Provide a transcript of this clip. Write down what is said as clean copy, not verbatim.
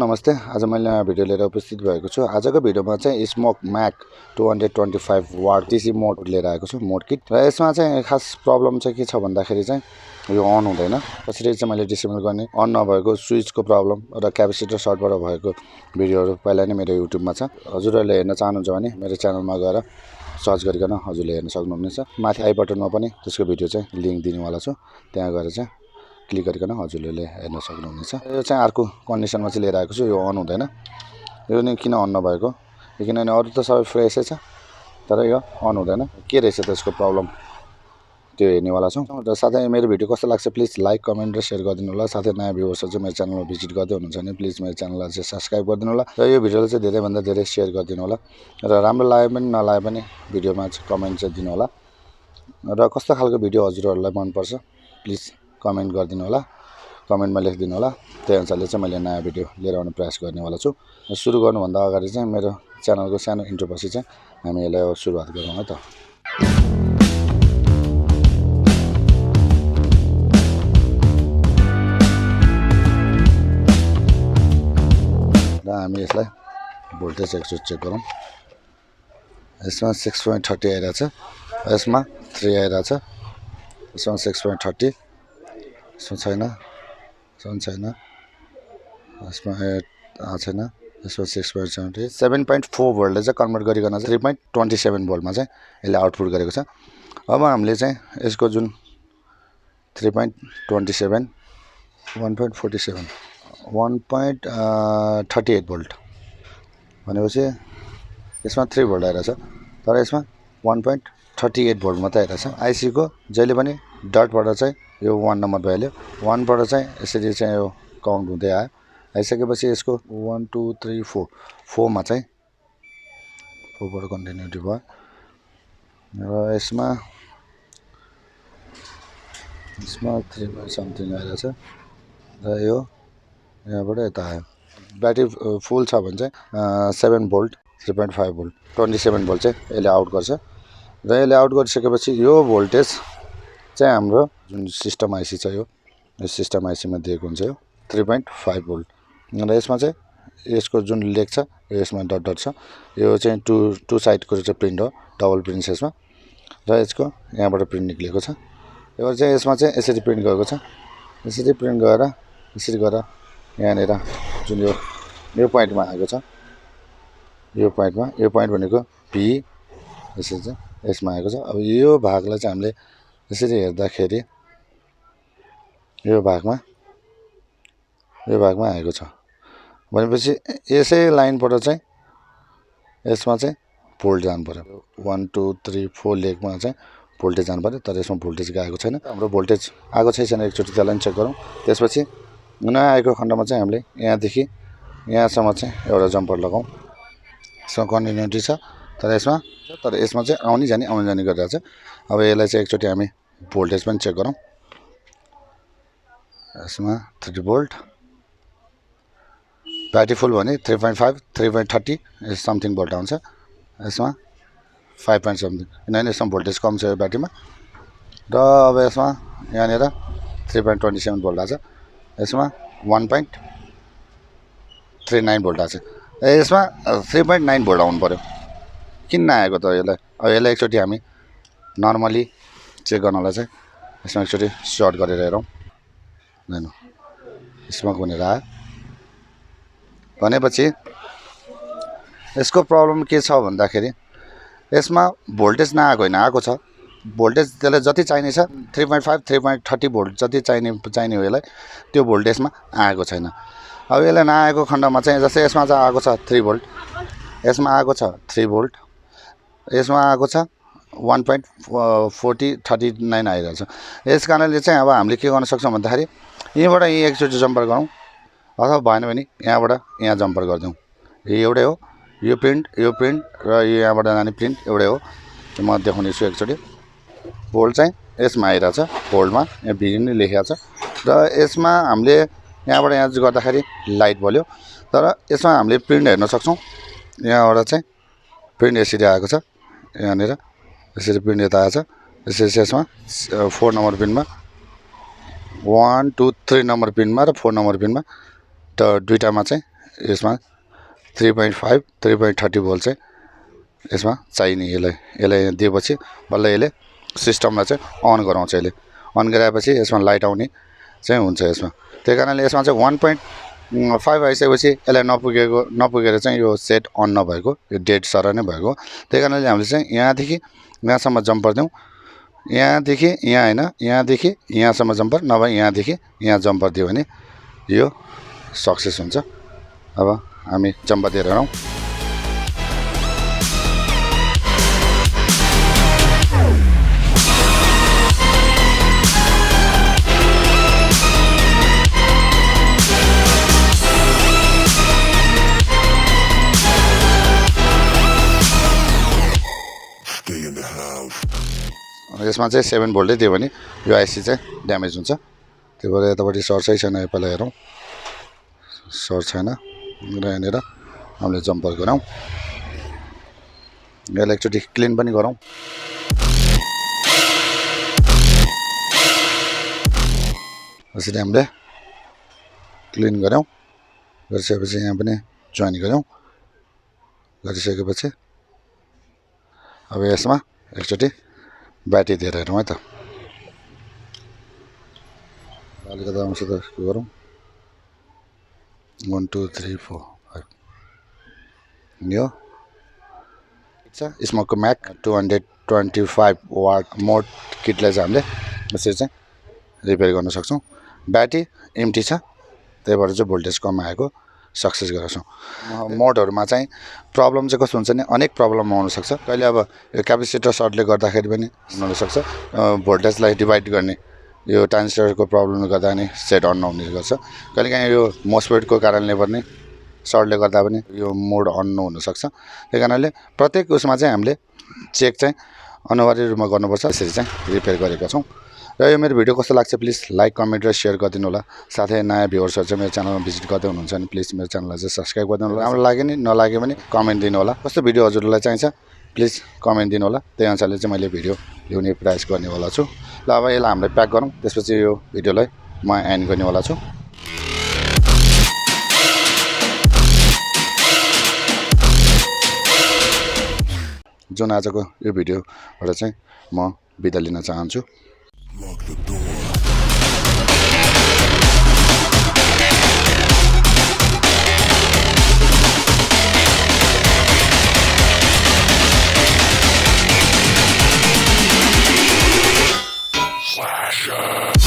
नमस्ते। आज मैले नयाँ भिडियो लिएर उपस्थित भएको छु। आजको भिडियोमा चाहिँ स्मोक म्याक 225 वाट डीसी मोड लिएर आएको छु, मोड किट। र यसमा चाहिँ खास प्रब्लम चाहिँ के छ भन्दाखेरि चाहिँ यो अन हुँदैन। कसरी चाहिँ मैले डिसेबल गर्ने, अन नभएको स्विचको प्रब्लम र क्यापेसिटर सर्टबाट भएको भिडियोहरु पहिला नै मेरो युट्युबमा छ। हजुरहरुले हेर्न चाहनुहुन्छ भने मेरो च्यानलमा गएर सर्च गरिकन हजुरले हेर्न सक्नुहुनेछ। माथि आई बटनमा पनि त्यसको भिडियो चाहिँ लिंक दिनेवाला छु, त्यहाँ गएर चाहिँ क्लिक गरिकन हजुरले हेर्न सक्नुहुनेछ। यो चाहिँ अर्को कन्डिसनमा चाहिँ लिएर आएको छु। यो अन हुँदैन। यो नि किन अन नभएको, किनभने अरु त सबै फ्रेसै छ, तर यो अन हुँदैन। के रहेछ त्यसको प्रब्लम त्यो हेर्नेवाला छौं। र साथै मेरो भिडियो कस्तो लाग्छ प्लिज लाइक, कमेन्ट र शेयर गरिदिनु होला। साथै नयाँ भ्युअर्सहरु चाहिँ मेरो च्यानलमा भिजिट गर्दै हुनुहुन्छ भने प्लिज मेरो च्यानललाई चाहिँ सब्स्क्राइब गरिदिनु होला र यो भिडियोलाई चाहिँ धेरै भन्दा धेरै शेयर गरिदिनु होला। र राम्रो लाग्यो पनि नलागे पनि भिडियोमा चाहिँ कमेन्ट चाहिँ दिनु होला। र कस्तो खालको भिडियो हजुरहरुलाई मन पर्छ प्लिज कमेन्ट गरिदिनु होला, कमेन्टमा लेखिदिनु होला। त्यही अनुसारले चाहिँ मैले नयाँ भिडियो लिएर आउने प्रयास गर्नेवाला छु। सुरु गर्नुभन्दा अगाडि चाहिँ मेरो च्यानलको सानो इन्ट्रो पछि चाहिँ हामी यसलाई सुरुवात गरौँ है त। र हामी यसलाई भोल्टेज एकचोटि चेक गरौँ। यसमा 6.30 आइरहेको छ, यसमा 3 आइरहेको छ, यसमा 6.30, यसमा छैन, छैन, यसमा छैन, यसमा 6.70, 7.4 भोल्टले चाहिँ कन्भर्ट गरिकन चाहिँ 3.27 भोल्टमा चाहिँ यसले आउटपुट गरेको छ। अब हामीले चाहिँ यसको जुन 3.27 1.47 1.38 भोल्ट भनेपछि यसमा 3 भोल्ट आइरहेछ, तर यसमा 1.38 भोल्ट मात्रै आइरहेछ। आईसी को जहिले पनि डटबाट चाहिँ यो 1 नम्बर भइहाल्यो, 1 बाट चाहिँ यसरी चाहिँ यो काउन्ट हुँदै आयो। आइसकेपछि यसको 1 2 3 4 4 मा चाहिँ 4 बाट कन्टिन्युटी भयो। र यसमा 3 समथिङ आइरहेछ र यो यहाँबाट यता आयो। ब्याट्री फुल छ भने चाहिँ 7 भोल्ट 3.5 भोल्ट 27 भोल्ट चाहिँ यसले आउट गर्छ। र यसले आउट गरिसकेपछि यो भोल्टेज चाहिँ हाम्रो जुन सिस्टम आइसी छ, यो सिस्टम आइसी मा दिएको हुन्छ यो 3.5 भोल्ट। र यसमा चाहिँ यसको जुन लेग छ यसमा डट डट छ, यो चाहिँ टु साइडको चाहिँ प्रिन्ट हो, डबल प्रिन्ट छ यसमा। र यसको यहाँबाट प्रिन्ट निक्लेको छ। यो चाहिँ यसमा चाहिँ यसरी प्रिन्ट गएको छ, यसरी प्रिन्ट गएर यसरी गरेर यहाँनेर जुन यो पोइन्टमा आएको छ, यो पोइन्ट भनेको भी यसरी चाहिँ यसमा आएको छ। अब यो भागलाई चाहिँ हामीले यसरी हेर्दाखेरि यो भागमा आएको छ भनेपछि यसै लाइनबाट चाहिँ यसमा चाहिँ भोल्ट जानु पर्यो। 1 2 3 4 लेगमा चाहिँ भोल्टेज जानु पर्यो, तर यसमा भोल्टेज गएको छैन। हाम्रो भोल्टेज आएको छैन, एकचोटि त्यसलाई चेक गरौँ। त्यसपछि नयाँ आएको खण्डमा चाहिँ हामीले यहाँदेखि यहाँसम्म चाहिँ एउटा जम्पर लगाउँ। यसमा कन्टिन्युटी छ, तर यसमा चाहिँ आउने जाने गरिरहेछ। अब यसलाई चाहिँ एकचोटि हामी भोल्टेज पनि चेक गरौँ। यसमा 3 भोल्ट, ब्याट्री फुल भने 3.5 3.30 समथिङ भोल्ट आउँछ। यसमा 5 point समथिङ, किनभने यसमा भोल्टेज कम छ यो ब्याट्रीमा। र अब यसमा यहाँनेर 3.27 भोल्ट आछ, यसमा 1.39 भोल्ट आछ। यसमा 3.9 भोल्ट आउनु पर्यो, किन नआएको त यसलाई? अब यसलाई एकचोटि हामी नर्मली चेक गर्नलाई चाहिँ यसमा एकचोटि सर्ट गरेर हेरौँ। हैन, यसमा कुनेर आयो भनेपछि यसको प्रब्लम के छ भन्दाखेरि यसमा भोल्टेज नआएको हैन, आएको छ भोल्टेज। त्यसलाई जति चाहिने छ 3.5 3.30 भोल्ट जति चाहिने हो यसलाई, त्यो भोल्टेजमा आएको छैन। अब यसलाई नआएको खण्डमा चाहिँ जस्तै यसमा चाहिँ आएको छ 3 भोल्ट, यसमा आएको छ 3 भोल्ट, यसमा आएको छ 1.39 आइरहेछ। यस कारणले चाहिँ अब हामीले के गर्न सक्छौँ भन्दाखेरि यहीँबाट यही एकचोटि जम्पर गरौँ, अथवा भएन भने यहाँबाट यहाँ जम्पर गरिदिउँ। यो एउटै हो, यो प्रिन्ट र यो यहाँबाट जाने प्रिन्ट एउटै हो। म देखाउने छु एकचोटि। भोल्ट चाहिँ यसमा आइरहेछ, भोल्टमा यहाँ भी नै लेखेको छ। र यसमा हामीले यहाँबाट यहाँ गर्दाखेरि लाइट बल्यो, तर यसमा हामीले प्रिन्ट हेर्न सक्छौँ। यहाँबाट चाहिँ प्रिन्ट यसरी आएको छ, यहाँनेर यसरी प्रिन्ट यता आएछ। यसरी यसमा 4 नम्बर पिनमा 1 2 3 नम्बर पिनमा र 4 नम्बर पिनमा त दुईटामा चाहिँ यसमा 3.5 3.30 भोल्ट चाहिँ यसमा चाहिने यसलाई दिएपछि बल्ल यसले सिस्टमलाई चाहिँ अन गराउँछ यसले अन गराएपछि यसमा लाइट आउने चाहिँ हुन्छ यसमा त्यही कारणले यसमा चाहिँ 1.5 आइसकेपछि यसलाई नपुगेर चाहिँ यो सेट अन नभएको यो डेड सर नै भएको त्यही कारणले हामीले चाहिँ यहाँदेखि यहाँसम्म जम्पर दिउँ यहाँदेखि यहाँ हैन यहाँदेखि यहाँसम्म जम्पर नभए यहाँदेखि यहाँ जम्पर दियो भने यो सक्सेस हुन्छ अब हामी जम्पर दिएर हेरौँ यसमा चाहिँ 7 भोल्टै दियो भने यो आइसी चाहिँ ड्यामेज हुन्छ त्यही भएर यतापट्टि सर्चै छैन पहिला हेरौँ सर्च छैन र यहाँनिर हामीले जम्पर गरौँ यसलाई एकचोटि क्लिन पनि गरौँ यसरी हामीले क्लिन गरौँ गरिसकेपछि यहाँ पनि जोइन गरौँ गरिसकेपछि अब यसमा एकचोटि ब्याट्री दिएर हेरौँ है त अलिकति आउँछ त के गरौँ 1 2 3 4 5 यो स्मोकको म्याक 225 वाट मोड किटलाई चाहिँ हामीले यसरी चाहिँ रिपेयर गर्न सक्छौँ ब्याट्री एम्टी छ त्यही भएर चाहिँ भोल्टेज कम आएको सक्सेस गरेछौँ मोडहरुमा चाहिँ प्रब्लम चाहिँ कस्तो हुन्छ नि अनेक प्रब्लम आउन सक्छ कहिले अब यो क्यापेसिटर सर्टले गर्दाखेरि पनि हुन सक्छ भोल्टेजलाई डिभाइड गर्ने यो ट्रान्जिस्टरको प्रब्लमले गर्दा नि सेट अन नहुने गर्छ कहिलेकाहीँ यो मोसफेटको कारणले पनि सर्टले गर्दा पनि यो मोड अन नहुन सक्छ त्यही कारणले प्रत्येक उसमा चाहिँ हामीले चेक चाहिँ अनिवार्य रूपमा गर्नुपर्छ यसरी चाहिँ रिपेयर गरेका छौँ र यो मेरो भिडियो कस्तो लाग्छ प्लिज लाइक कमेन्ट र शेयर गरिदिनु होला साथै नयाँ भ्युअर्सहरु चाहिँ मेरो च्यानलमा भिजिट गर्दै हुनुहुन्छ भने प्लिज मेरो च्यानललाई चाहिँ सब्स्क्राइब गरिदिनु होला राम्रो लाग्यो नि नलाग्यो भने कमेन्ट दिनु होला कस्तो भिडियो हजुरलाई चाहिन्छ प्लिज कमेन्ट दिनु होला त्यही अनुसारले चाहिँ मैले भिडियो ल्याउने प्रयास गर्नेवाला छु ल अब यसलाई हामीले प्याक गरौँ त्यसपछि यो भिडियोलाई म एन्ड गर्नेवाला छु जुन आजको यो भिडियोबाट चाहिँ म बिदा लिन चाहन्छु Lock the door. Slasher.